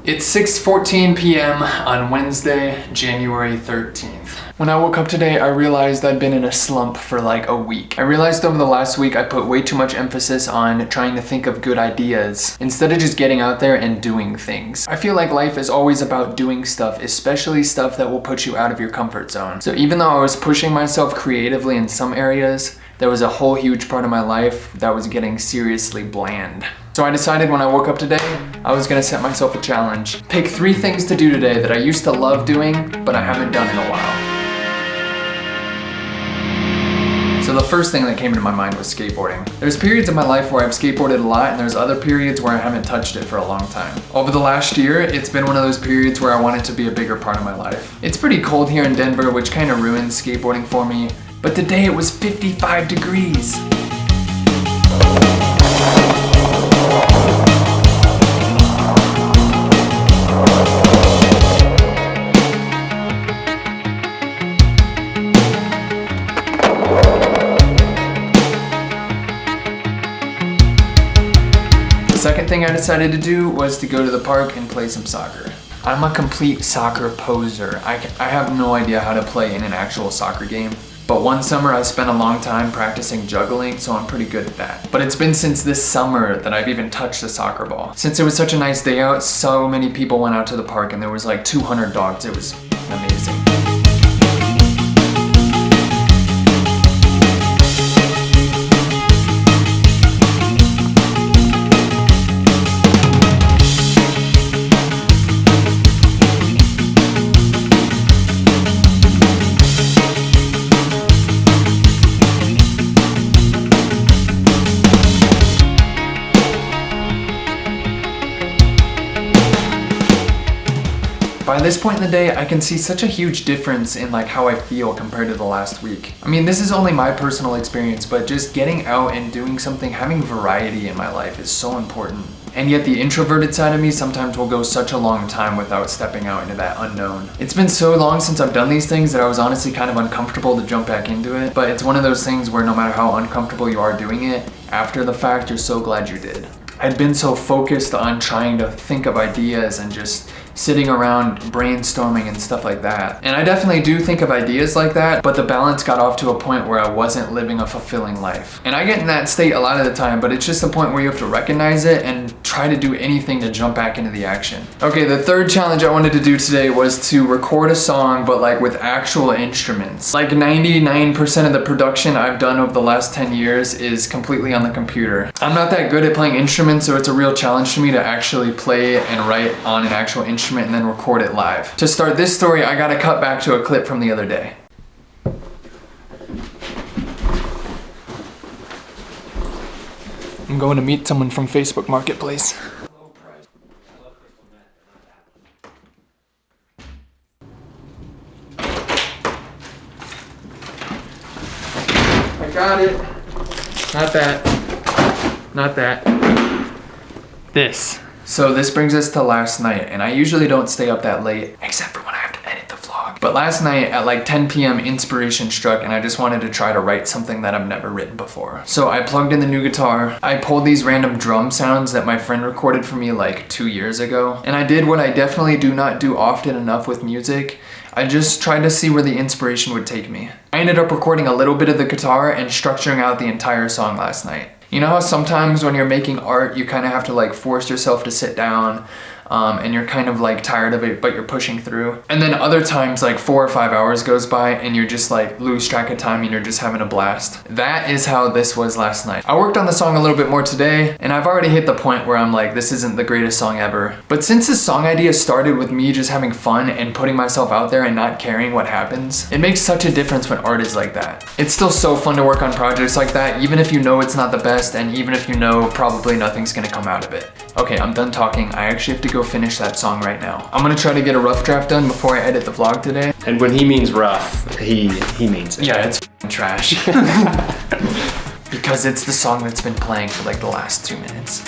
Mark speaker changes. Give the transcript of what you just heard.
Speaker 1: It's 6:14 p.m. on Wednesday, January 13th. When I woke up today, I realized I'd been in a slump for like a week. I realized over the last week I put way too much emphasis on trying to think of good ideas instead of just getting out there and doing things. I feel like life is always about doing stuff, especially stuff that will put you out of your comfort zone. So even though I was pushing myself creatively in some areas, there was a whole huge part of my life that was getting seriously bland. So I decided when I woke up today, I was gonna set myself a challenge. Pick 3 things to do today that I used to love doing, but I haven't done in a while. So the first thing that came into my mind was skateboarding. There's periods in my life where I've skateboarded a lot, and there's other periods where I haven't touched it for a long time. Over the last year, it's been one of those periods where I want it to be a bigger part of my life. It's pretty cold here in Denver, which kind of ruins skateboarding for me, but today it was 55 degrees. The second thing I decided to do was to go to the park and play some soccer. I'm a complete soccer poser. I have no idea how to play in an actual soccer game. But one summer I spent a long time practicing juggling, so I'm pretty good at that. But it's been since this summer that I've even touched a soccer ball. Since it was such a nice day out, so many people went out to the park and there was like 200 dogs. It was amazing. By this point in the day, I can see such a huge difference in like how I feel compared to the last week. I mean, this is only my personal experience, but just getting out and doing something, having variety in my life is so important. And yet the introverted side of me sometimes will go such a long time without stepping out into that unknown. It's been so long since I've done these things that I was honestly kind of uncomfortable to jump back into it. But it's one of those things where no matter how uncomfortable you are doing it, after the fact, you're so glad you did. I'd been so focused on trying to think of ideas and just sitting around brainstorming and stuff like that. And I definitely do think of ideas like that, but the balance got off to a point where I wasn't living a fulfilling life. And I get in that state a lot of the time, but it's just the point where you have to recognize it and try to do anything to jump back into the action. Okay, the third challenge I wanted to do today was to record a song, but like with actual instruments. Like 99% of the production I've done over the last 10 years is completely on the computer. I'm not that good at playing instruments, so it's a real challenge to me to actually play and write on an actual instrument and then record it live. To start this story, I gotta cut back to a clip from the other day. I'm going to meet someone from Facebook Marketplace. I got it. Not that. Not that. This. So this brings us to last night, and I usually don't stay up that late, except for when I have to edit the vlog. But last night at like 10 p.m. inspiration struck, and I just wanted to try to write something that I've never written before. So I plugged in the new guitar, I pulled these random drum sounds that my friend recorded for me like 2 years ago, and I did what I definitely do not do often enough with music. I just tried to see where the inspiration would take me. I ended up recording a little bit of the guitar and structuring out the entire song last night. You know how sometimes when you're making art, you kind of have to like force yourself to sit down and you're kind of like tired of it, but you're pushing through. And then other times like 4 or 5 hours goes by and you're just like lose track of time and you're just having a blast. That is how this was last night. I worked on the song a little bit more today, and I've already hit the point where I'm like, this isn't the greatest song ever. But since this song idea started with me just having fun and putting myself out there and not caring what happens, it makes such a difference when art is like that. It's still so fun to work on projects like that, even if you know it's not the best and even if you know probably nothing's gonna come out of it. Okay, I'm done talking. I actually have to go finish that song right now. I'm gonna try to get a rough draft done before I edit the vlog today.
Speaker 2: And when he means rough, he means it.
Speaker 1: Yeah, it's f***ing trash. Because it's the song that's been playing for like the last 2 minutes.